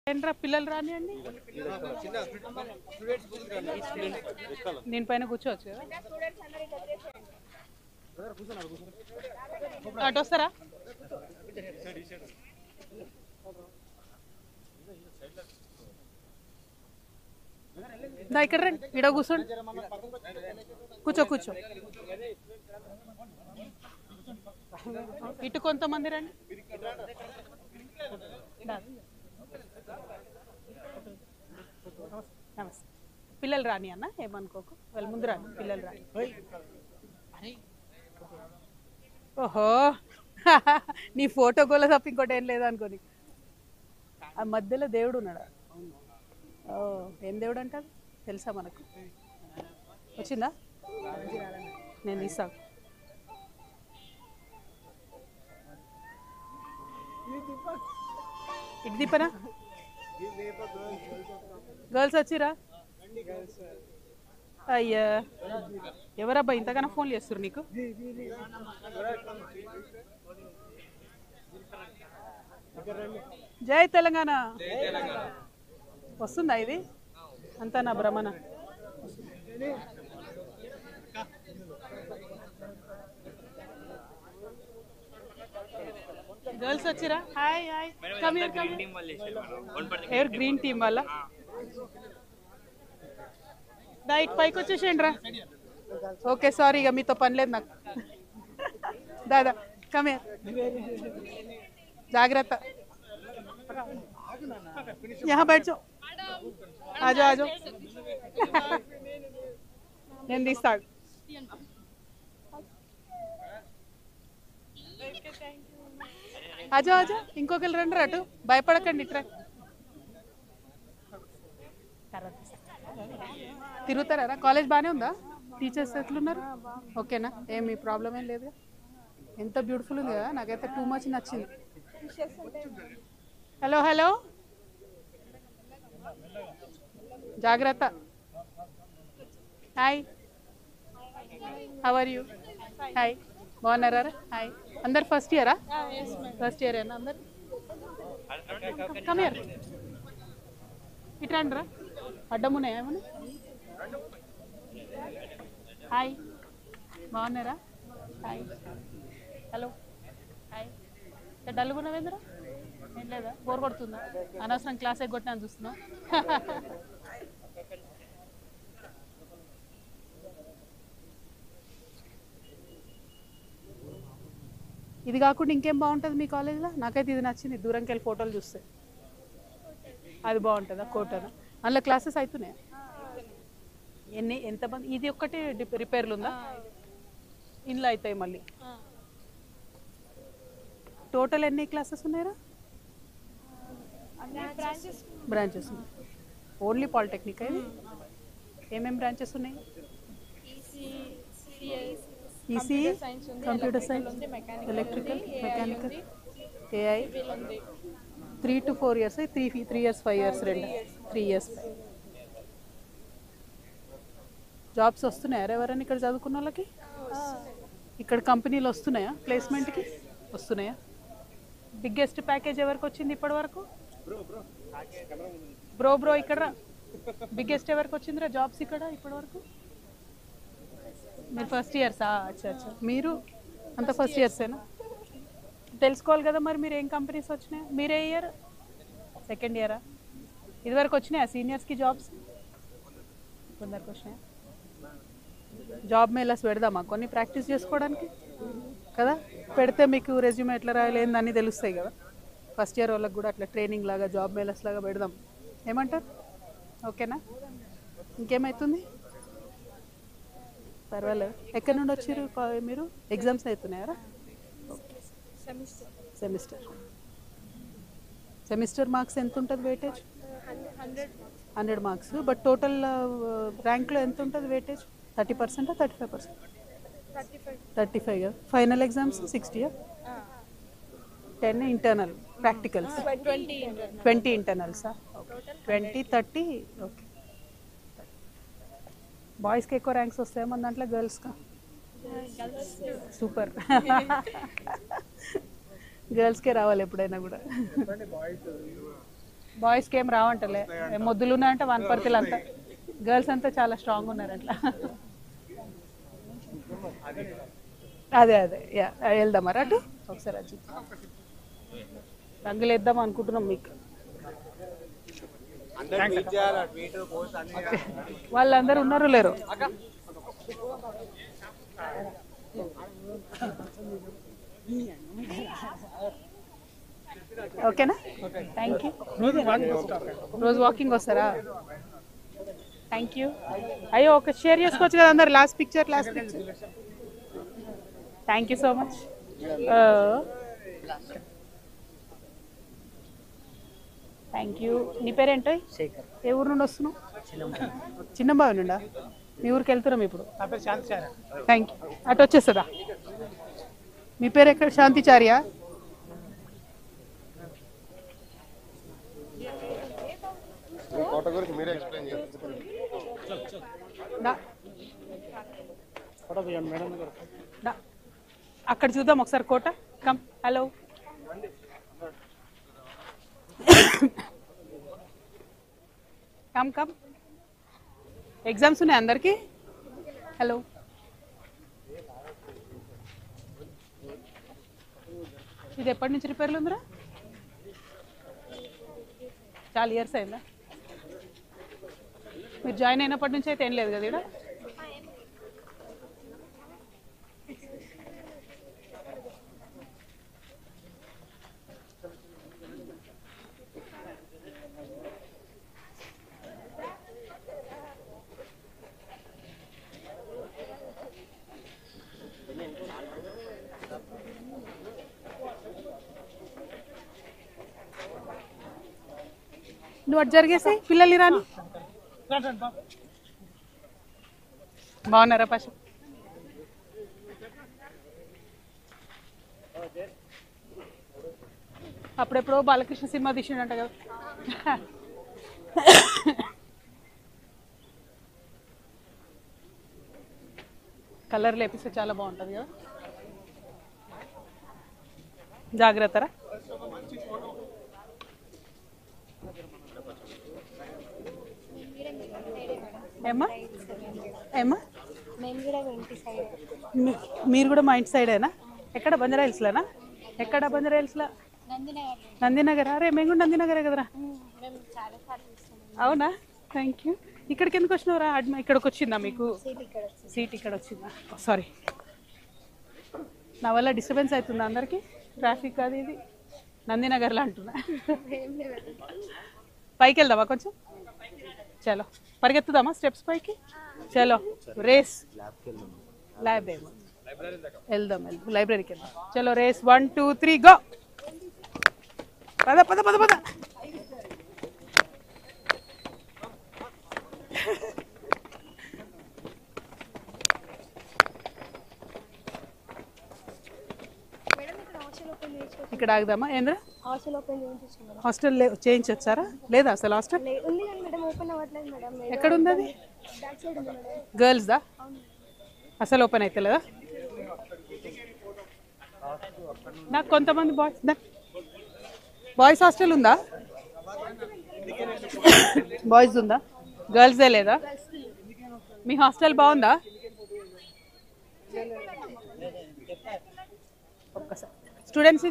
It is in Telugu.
ఏంట్రా పిల్లలు రానియండి, నేను పైన కూర్చోవచ్చు కదా. అటు వస్తారా? దా ఇక్కడ రండి, ఇడ కూర్చోండి, కూర్చో కూర్చో. ఇటు కొంతమంది రండి. నమస్తే. పిల్లలు రాని అన్న, ఏమనుకోకు, వాళ్ళ ముందు రాని, పిల్లలు రాని. ఓహో నీ ఫోటో గోల తప్ప ఇంకోటి ఏం లేదనుకోని. ఆ మధ్యలో దేవుడు ఉన్నాడా? ఓ, ఏం దేవుడు అంటారు తెలుసా మనకు? వచ్చిందా? నేను ఇస్తాను. ఇటు దీపనా? గర్ల్స్ వచ్చిరా? అయ్యా, ఎవరబ్బా ఇంతగానో ఫోన్లు చేస్తారు నీకు? జై తెలంగాణ. వస్తుందా ఇది అంతా నా భ్రమణ? గర్ల్స్ వచ్చిరా? Hi hi, come here come here. ఎవరు గ్రీన్ టీమ్ వాళ్ళ? దా ఇటు పైకి వచ్చేసేయండి రా. ఓకే సారీ, ఇక మీతో పని లేదు నాకు. దాదా కమ్ హియర్, జాగ్రత్త. यहाँ बैठ जाओ, आ जाओ आ जाओ. నేను తీస్తా. ఆజో ఆజో, ఇంకొకరు రండి అటు, భయపడకండి. ఇట్రా తిరుగుతారా? కాలేజ్ బాగానే ఉందా? టీచర్స్ ఎట్లున్నారు? ఓకేనా? ఏమి ప్రాబ్లం ఏం లేదు? ఎంత బ్యూటిఫుల్ ఉంది కదా, నాకైతే టూ మచ్ నచ్చింది. హలో హలో, జాగ్రత్త. Hi, how are you? Hi, బాగున్నారా? హాయ్, అందరు ఫస్ట్ ఇయరా? ఫస్ట్ ఇయర్ ఏనా అందరు? కమ్ హియర్, ఇటు రండి రా. అడ్డమున్నాయా ఏమన్నా? హాయ్, బాగున్నారా? Hi, hello, hi. డల్గున్నావేంద్రా? ఏం లేదా? బోర్ కొడుతుందా? అనవసరం క్లాస్ ఎగ్గొట్టినా చూస్తున్నా. ఇది కాకుండా ఇంకేం బాగుంటుంది మీ కాలేజ్లో? నాకైతే ఇది నచ్చింది, దూరంకి వెళ్ళి ఫోటోలు చూస్తే. అది బాగుంటుందా? కోటనా? అందులో క్లాసెస్ అవుతున్నాయా? ఎంతమంది? ఇది ఒక్కటి రిపేర్లు ఉందా? ఇంట్లో అవుతాయి మళ్ళీ. టోటల్ ఎన్ని క్లాసెస్ ఉన్నాయరా? బ్రాంచెస్ ఉన్నాయి. ఓన్లీ పాలిటెక్నిక్ ఇది? ఏమేమి బ్రాంచెస్ ఉన్నాయి? ECE, computer science, electrical, mechanical, AI. 3 to 4 years, 3 years 5 years, 3 years. Jobs వస్తున్నాయా ఎవరైనా ఇక్కడ చదువుకున్న వాళ్ళకి? ఇక్కడ కంపెనీలు వస్తున్నాయా ప్లేస్మెంట్కి? వస్తున్నాయా? బిగ్గెస్ట్ ప్యాకేజ్ ఎవరికి వచ్చింది ఇప్పటి వరకు? బ్రో ఇక్కడ బిగ్గెస్ట్ ఎవరికి వచ్చిందిరా జాబ్స్ ఇక్కడ ఇప్పటి వరకు? మీరు ఫస్ట్ ఇయర్సా? అచ్చా అచ్చా, మీరు అంత ఫస్ట్ ఇయర్సేనా? తెలుసుకోవాలి కదా మరి, మీరు ఏం కంపెనీస్ వచ్చినాయి? మీరే ఇయర్? సెకండ్ ఇయరా? ఇదివరకు వచ్చినాయా సీనియర్స్కి జాబ్స్? కొందరికి వచ్చినాయా? జాబ్ మేళాస్ పెడదామా కొన్ని ప్రాక్టీస్ చేసుకోవడానికి కదా? పెడితే మీకు రెజ్యూమే ఎట్లా రాయలేదని తెలుస్తాయి కదా. ఫస్ట్ ఇయర్ వాళ్ళకి కూడా అట్లా ట్రైనింగ్ లాగా జాబ్ మేళాస్ లాగా పెడదాం, ఏమంటారు? ఓకేనా? ఇంకేమవుతుంది? పర్వాలేదు. ఎక్కడి నుండి వచ్చారు మీరు? ఎగ్జామ్స్ అవుతున్నాయారా? సెమిస్టర్ మార్క్స్ ఎంత ఉంటుంది వెయిటేజ్? 100 మార్క్స్. బట్ టోటల్ ర్యాంక్లో ఎంత ఉంటుంది weightage? 30%, 35%? 35. Final exams 60? 10 internal practicals? 20 ఇంటర్నల్సా? 20, 30. ఓకే. బాయ్స్కి ఎక్కువ ర్యాంక్స్ వస్తాయో మన దాంట్లో గర్ల్స్కా? సూపర్. గర్ల్స్కే రావాలి ఎప్పుడైనా కూడా. బాయ్స్కి ఏం రావంటలే, మొద్దులు ఉన్నాయంటే వనపర్తిలు అంతా, గర్ల్స్ అంతా చాలా స్ట్రాంగ్ ఉన్నారు అట్లా. అదే అదే యా, వెళ్దామరా అటు ఒకసారి అది రంగులు వేద్దాం అనుకుంటున్నాం మీకు. వాళ్ళందరూ ఉన్నారు లేరు? ఓకేనా, థ్యాంక్ యూ. రోజు వాకింగ్ వస్తారా? Thank you. అయ్యో ఒక షేర్ చేసుకోవచ్చు కదా అందరు, last picture. Thank you so much. Thank you. నీ పేరేంటో? ఏ ఊరు నుండి వస్తున్నావు? చిన్నబావి నుండా? మీ ఊరికి వెళ్తున్నాం ఇప్పుడు. Thank you. అటు వచ్చేస్తుందా? మీ పేరు ఎక్కడ? శాంతిచార్య. అక్కడ చూద్దాం ఒకసారి కోట. Come. Hello, come come. Exams ఉన్నాయి అందరికి. హలో, ఇది ఎప్పటి నుంచి రిపేర్లు ఉందిరా? చాలా ఇయర్స్ అయిందా? మీరు జాయిన్ అయినప్పటి నుంచి అయితే ఏం లేదు కదా ఇక్కడ? నువ్వు అటు జరిగేసి పిల్లలు రాని. బాగున్నారా పశు? అప్పుడెప్పుడో బాలకృష్ణ సినిమా తీసిండంట కదా. కలర్ లేపిస్తే చాలా బాగుంటుంది కదా. జాగ్రత్తరా. ఏమ్మా ఏమ్మా? మీరు కూడా మా ఇంటి సైడేనా? ఎక్కడ? బంజారా హిల్స్లోనా? ఎక్కడ బంజారా హిల్స్లో? నందినగర్. అరే మేము కూడా నందినగరే కదరా. అవునా? Thank you. ఇక్కడికి ఎందుకు వచ్చినావురా? ఇక్కడికి వచ్చిందా మీకు సీట్? ఇక్కడ వచ్చిందా? సారీ, నా వల్ల డిస్టర్బెన్స్ అవుతుందా అందరికీ? ట్రాఫిక్ అది ఇది నందినగర్లో అంటున్నా. పైకి వెళ్దామా కొంచెం? చలో పరిగెత్తుదామా స్టెప్స్ పైకి? చలో రేస్. ల్యాబ్ ఏమో వెళ్దాం, లైబ్రరీకి వెళ్దాం. చలో రేస్. 1 2 3 గో. పద పద పద పద. ఇక్కడ ఆగుదామా? ఏంద్రా హాస్టల్ చేయించొచ్చారా? లేదా అసలు హాస్టల్ ఎక్కడ ఉంది? అది గర్ల్స్దా? అసలు ఓపెన్ అయితే లేదా? నాకు కొంతమంది బాయ్స్ హాస్టల్ ఉందా? బాయ్స్ ఉందా? గర్ల్స్దే లేదా? మీ హాస్టల్ బాగుందా? ఒక్కసారి స్టూడెంట్స్